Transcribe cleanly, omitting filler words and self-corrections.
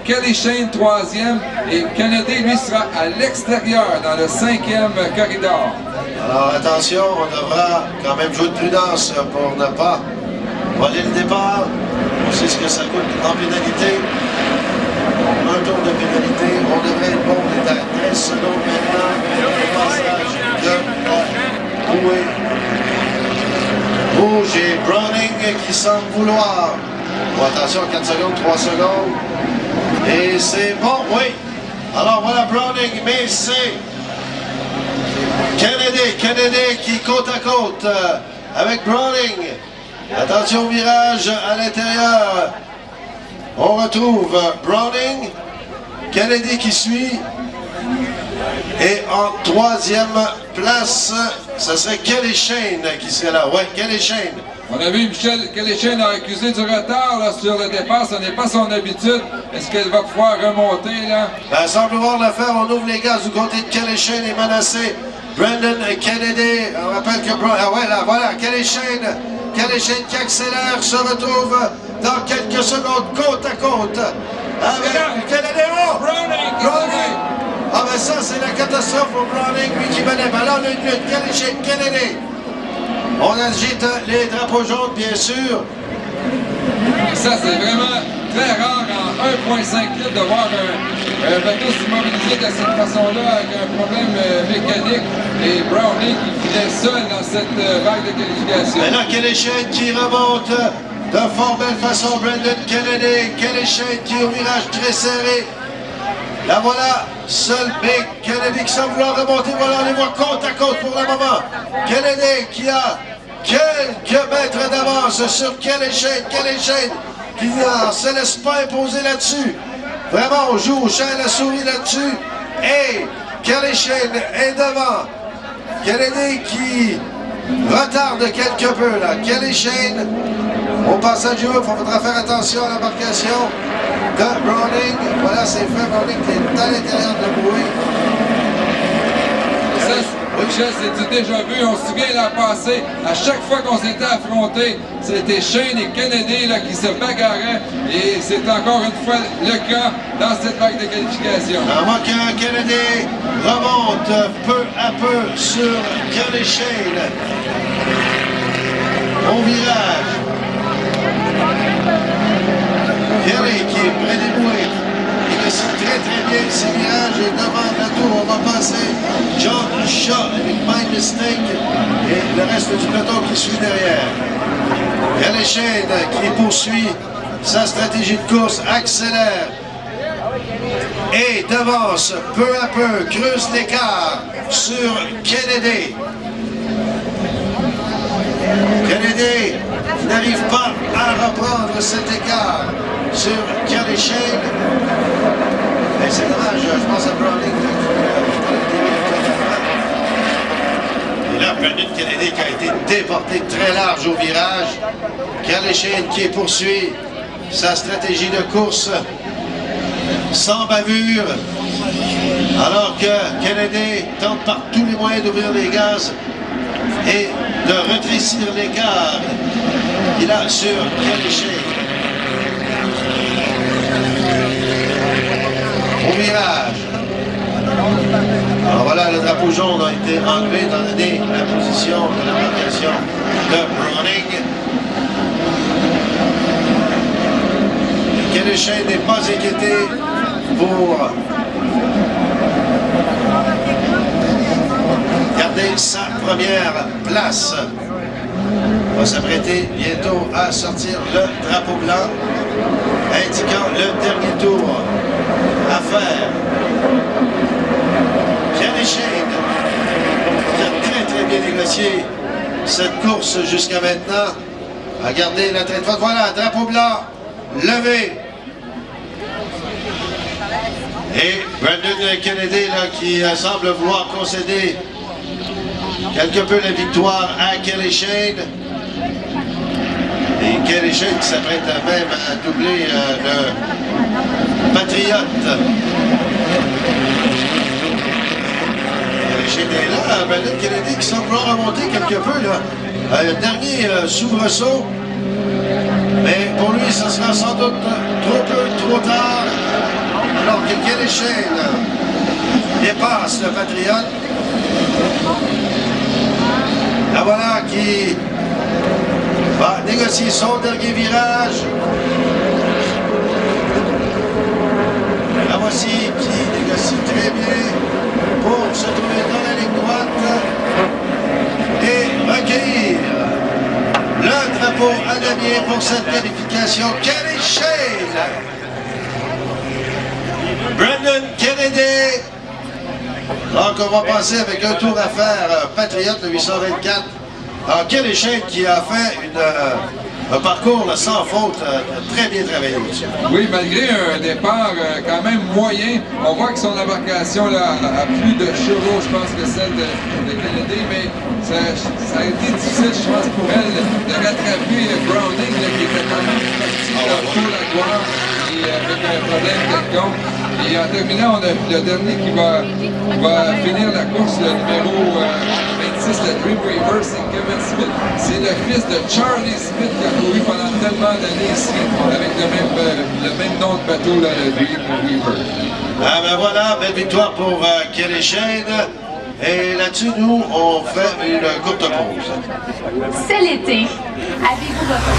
Kelly Shane 3e et Kennedy, lui, sera à l'extérieur, dans le 5e corridor. Alors attention, on devra quand même jouer de prudence pour ne pas voler le départ. On sait ce que ça coûte en pénalité. Un tour de pénalité, on devrait être bon, on est à 13 secondes maintenant. Le passage de Boué. Rouge et Browning qui semble vouloir. Bon, attention, 4 secondes, 3 secondes. Et c'est bon, oui. Alors voilà Browning, mais c'est Kennedy qui côte à côte avec Browning. Attention au virage à l'intérieur. On retrouve Browning, Kennedy qui suit. Et en 3e place, ce serait Kelly Shane qui serait là. Ouais, Kelly Shane. On a vu Kelly Shane a accusé du retard là, sur le départ. Ce n'est pas son habitude. Est-ce qu'elle va pouvoir remonter là? Ben, semble voir l'affaire. On ouvre les gaz du côté de Kelly Shane est menacé. Brandon Kennedy. On rappelle que ah ouais, là, voilà, Kelly Shane qui accélère, se retrouve dans quelques secondes côte à côte avec Kennedy. Oh! Browning! Ah ben ça, c'est la catastrophe pour Browning, lui qui menait. Ben là, on a une lutte. Kelly Shane, Kennedy. On agite les drapeaux jaunes, bien sûr. Ça, c'est vraiment très rare en 1,5 litres de voir un bateau s'immobiliser de cette façon-là avec un problème mécanique et Browning qui filait seul dans cette vague de qualification. Et là, Kelly Shane qui remonte de fort belle façon. Brandon Kennedy. Kelly Shane qui est au virage très serré. Là voilà, seul Big Kennedy qui semble vouloir remonter. Voilà, on les voit côte à côte pour le moment. Kennedy qui a quelques mètres d'avance sur Kelly Shane. Kelly Shane qui ne se laisse pas imposer là-dessus. Vraiment, on joue au chat à la souris là-dessus. Et Kelly Shane est devant. Kennedy qui retarde quelque peu là. Kelly Shane, au passage du il faudra faire attention à l'embarcation de Browning. Voilà, c'est fait. Browning qui est à l'intérieur de la bouée. Michel, c'est du déjà vu. On se souvient l'an passé, à chaque fois qu'on s'était affrontés, c'était Shane et Kennedy là, qui se bagarraient. Et c'est encore une fois le cas dans cette vague de qualification. On voit que Kennedy remonte peu à peu sur Kelly Shane. Au virage. Kelly qui est près des bouées. Il décide très bien ces virages et devant la tour, on va passer John Shaw avec My Mistake et le reste du peloton qui suit derrière. Kelly Shane qui poursuit sa stratégie de course, accélère et devance peu à peu, creuse l'écart sur Kennedy. Kennedy n'arrive pas à reprendre cet écart sur Kelly Shane. Et c'est dommage, je pense à Browning. Et là, Brandon Kennedy qui a été déporté très large au virage. Kelly Shane qui poursuit sa stratégie de course sans bavure. Alors que Kennedy tente par tous les moyens d'ouvrir les gaz et de rétrécir l'écart qu'il a sur Kelly Shane. Au virage. Alors voilà, le drapeau jaune a été enlevé dans la position de l'embarcation de Browning. Kelly Shane n'est pas inquiété pour garder sa première place. Va s'apprêter bientôt à sortir le drapeau blanc, indiquant le dernier tour à faire. Kelly Shane qui a très bien négocié cette course jusqu'à maintenant. A gardé la traite forte. Voilà, drapeau blanc levé. Et Brandon Kennedy là, qui semble vouloir concéder quelque peu la victoire à Kelly Shane. Et Kelly Shane qui s'apprête même à doubler le Patriote. Kelly Shane est là, Brandon Kennedy qui semble vouloir remonter quelque peu là. Dernier soubresaut. Mais pour lui, ce sera sans doute trop peu, trop tard. alors que Kelly Shane dépasse le Patriote. La voilà qui va négocier son dernier virage. La voici qui négocie très bien pour se trouver dans la ligne droite et recueillir le drapeau à damier pour cette qualification. Kelly Shane, Brendan Kennedy. Donc on va passer avec un tour à faire Patriote, le 824. Alors Kelly Shane qui a fait un parcours là, sans faute, très bien travaillé aussi. Oui, malgré un départ quand même moyen, on voit que son embarcation là, a plus de chevaux, je pense, que celle de Kennedy, mais ça a été difficile, je pense, pour elle de rattraper Browning, là, qui était quand même parti pour la gloire, et avec un problème quelconque. Et en terminant, on a le dernier qui va finir la course, le numéro 26, le Dream Weaver, c'est Kevin Smith. C'est le fils de Charlie Smith qui a couru pendant tellement d'années ici avec le même nom de bateau, là, le Dream Weaver. Ah ben voilà, belle victoire pour Kelly Shane. Et là-dessus, nous, on fait une courte pause. C'est l'été. Avez-vous votre